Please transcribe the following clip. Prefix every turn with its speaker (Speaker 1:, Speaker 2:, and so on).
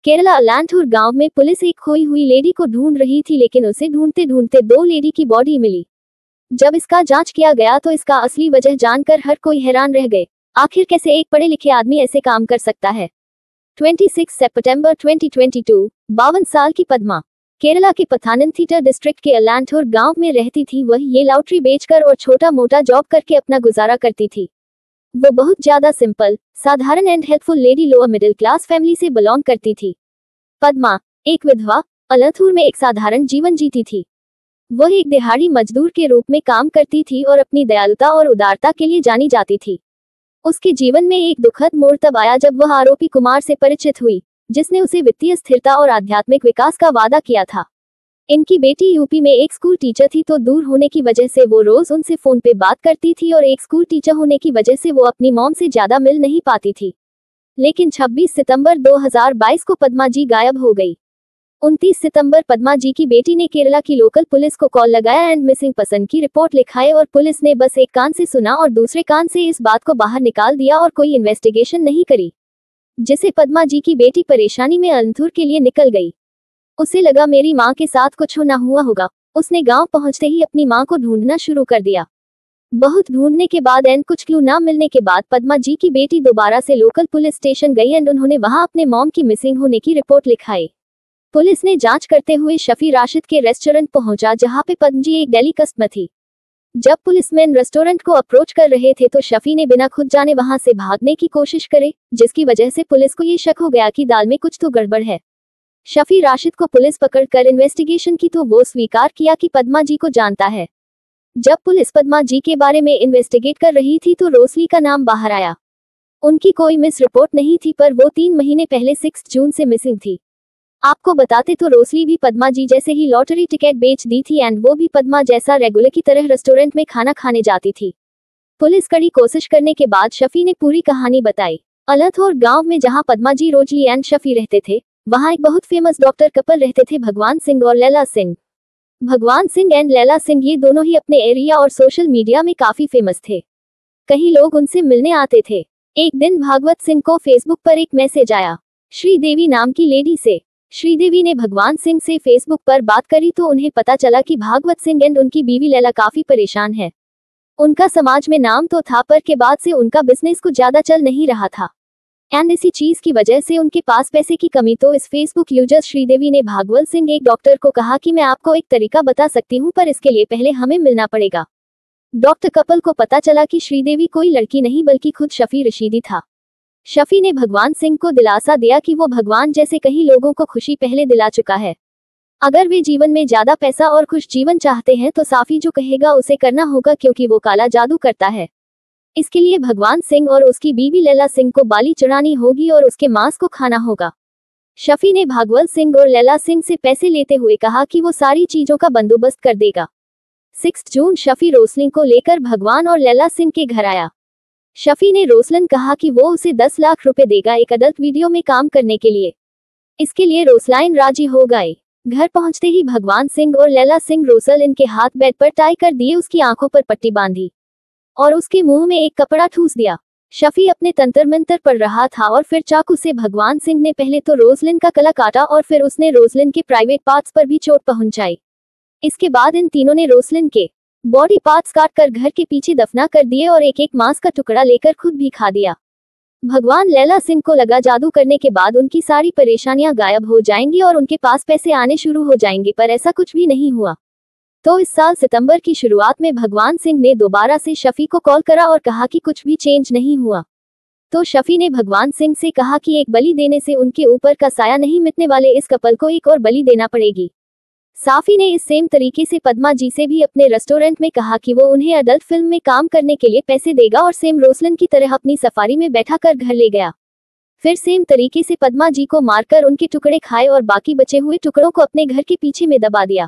Speaker 1: केरला अलांथूर गांव में पुलिस एक खोई हुई लेडी को ढूंढ रही थी, लेकिन उसे ढूंढते ढूंढते 2 लेडी की बॉडी मिली। जब इसका जांच किया गया तो इसका असली वजह जानकर हर कोई हैरान रह गए। आखिर कैसे एक पढ़े लिखे आदमी ऐसे काम कर सकता है। 26 सितंबर 2022, 52 साल की पद्मा केरला के पथानमथिट्टा डिस्ट्रिक्ट के अलांथूर गांव में रहती थी। वह ये लॉटरी बेचकर और छोटा मोटा जॉब करके अपना गुजारा करती थी। वो बहुत ज्यादा सिंपल, साधारण and helpful lady lower middle class family से बिलोंग करती थी। पद्मा एक विधवा अलांथूर में एक साधारण जीवन जीती थी। वह एक दिहाड़ी मजदूर के रूप में काम करती थी और अपनी दयालुता और उदारता के लिए जानी जाती थी। उसके जीवन में एक दुखद मोड़ तब आया जब वह आरोपी कुमार से परिचित हुई, जिसने उसे वित्तीय स्थिरता और आध्यात्मिक विकास का वादा किया था। इनकी बेटी यूपी में एक स्कूल टीचर थी, तो दूर होने की वजह से वो रोज उनसे फोन पे बात करती थी और एक स्कूल टीचर होने की वजह से वो अपनी मॉम से ज्यादा मिल नहीं पाती थी। लेकिन 26 सितंबर 2022 को पद्मा जी गायब हो गई। 29 सितंबर पद्मा जी की बेटी ने केरला की लोकल पुलिस को कॉल लगाया एंड मिसिंग पर्सन की रिपोर्ट लिखाई, और पुलिस ने बस एक कान से सुना और दूसरे कान से इस बात को बाहर निकाल दिया और कोई इन्वेस्टिगेशन नहीं करी, जिसे पद्मा जी की बेटी परेशानी में अलांथूर के लिए निकल गई। उसे लगा मेरी माँ के साथ कुछ ना हुआ होगा। उसने गांव पहुंचते ही अपनी माँ को ढूंढना शुरू कर दिया। बहुत ढूंढने के बाद एंड कुछ क्लू ना मिलने के बाद पद्मा जी की बेटी दोबारा से लोकल पुलिस स्टेशन गई एंड उन्होंने वहां अपने मॉम की मिसिंग होने की रिपोर्ट लिखाई। पुलिस ने जांच करते हुए शफी राशिद के रेस्टोरेंट पहुंचा, जहां पे पद्मा जी एक डेली कस्टमर थी। जब पुलिसमैन रेस्टोरेंट को अप्रोच कर रहे थे तो शफी ने बिना खुद जाने वहां से भागने की कोशिश करे, जिसकी वजह से पुलिस को ये शक हो गया कि दाल में कुछ तो गड़बड़ है। शफी राशिद को पुलिस पकड़कर इन्वेस्टिगेशन की तो वो स्वीकार किया कि पद्मा जी को जानता है। जब पुलिस पद्मा जी के बारे में इन्वेस्टिगेट कर रही थी तो रोसली का नाम बाहर आया। उनकी कोई मिस रिपोर्ट नहीं थी, पर वो 3 महीने पहले 6 जून से मिसिंग थी। आपको बताते तो रोसली भी पद्मा जी जैसे ही लॉटरी टिकट बेच दी थी एंड वो भी पद्मा जैसा रेगुलर की तरह रेस्टोरेंट में खाना खाने जाती थी। पुलिस कड़ी कोशिश करने के बाद शफी ने पूरी कहानी बताई। अलांथूर गांव में जहां पद्मा जी, रोजली एंड शफी रहते थे, वहां एक बहुत फेमस डॉक्टर कपल रहते थे, भगवान सिंह और लैला सिंह। भगवान सिंह एंड लैला सिंह ये दोनों ही अपने एरिया और सोशल मीडिया में काफी फेमस थे। कई लोग उनसे मिलने आते थे। एक दिन भागवत सिंह को फेसबुक पर एक मैसेज आया श्रीदेवी नाम की लेडी से। श्रीदेवी ने भगवान सिंह से फेसबुक पर बात करी तो उन्हें पता चला कि भागवत सिंह एंड उनकी बीवी लैला काफी परेशान है। उनका समाज में नाम तो था, पर के बाद से उनका बिजनेस कुछ ज्यादा चल नहीं रहा था एंड इसी चीज की वजह से उनके पास पैसे की कमी। तो इस फेसबुक यूजर श्रीदेवी ने भागवत सिंह एक डॉक्टर को कहा कि मैं आपको एक तरीका बता सकती हूँ, पर इसके लिए पहले हमें मिलना पड़ेगा। डॉक्टर कपल को पता चला कि श्रीदेवी कोई लड़की नहीं बल्कि खुद शफी रशीदी था। शफी ने भगवान सिंह को दिलासा दिया कि वो भगवान जैसे कई लोगों को खुशी पहले दिला चुका है। अगर वे जीवन में ज्यादा पैसा और खुश जीवन चाहते हैं तो साफी जो कहेगा उसे करना होगा, क्योंकि वो काला जादू करता है। इसके लिए भगवान सिंह और उसकी बीवी लैला सिंह को बाली चढ़ानी होगी और उसके मांस को खाना होगा। शफी ने भागवत सिंह और लैला सिंह से पैसे लेते हुए कहा कि वो सारी चीजों का बंदोबस्त कर देगा। 6 जून शफी रोसलिन को लेकर भगवान और लैला सिंह के घर आया। शफी ने रोसलिन कहा कि वो उसे 10 लाख रुपए देगा एक अडल्ट वीडियो में काम करने के लिए। इसके लिए रोसलाइन राजी हो गए। घर पहुंचते ही भगवान सिंह और लैला सिंह रोसलिन के हाथ बेड पर टाई कर दिए, उसकी आंखों पर पट्टी बांधी और उसके मुंह में एक कपड़ा ठूस दिया। शफी अपने तंत्र मंत्र पर रहा था और फिर चाकू से भगवान सिंह ने पहले तो रोसलिन का गला काटा और फिर उसने रोसलिन के प्राइवेट पार्ट्स पर भी चोट पहुंचाई। इसके बाद इन तीनों ने रोसलिन के बॉडी पार्ट्स काटकर घर के पीछे दफना कर दिए और एक एक मांस का टुकड़ा लेकर खुद भी खा दिया। भगवान लैला सिंह को लगा जादू करने के बाद उनकी सारी परेशानियां गायब हो जाएंगी और उनके पास पैसे आने शुरू हो जाएंगे, पर ऐसा कुछ भी नहीं हुआ। तो इस साल सितंबर की शुरुआत में भगवान सिंह ने दोबारा से शफी को कॉल करा और कहा कि कुछ भी चेंज नहीं हुआ। तो शफी ने भगवान सिंह से कहा कि एक बलि देने से उनके ऊपर का साया नहीं मिटने वाले, इस कपल को एक और बलि देना पड़ेगी। साफी ने इस सेम तरीके से पद्मा जी से भी अपने रेस्टोरेंट में कहा कि वो उन्हें अडल्ट फिल्म में काम करने के लिए पैसे देगा और सेम रोसलिन की तरह अपनी सफारी में बैठा कर घर ले गया। फिर सेम तरीके से पद्मा जी को मारकर उनके टुकड़े खाए और बाकी बचे हुए टुकड़ों को अपने घर के पीछे में दबा दिया।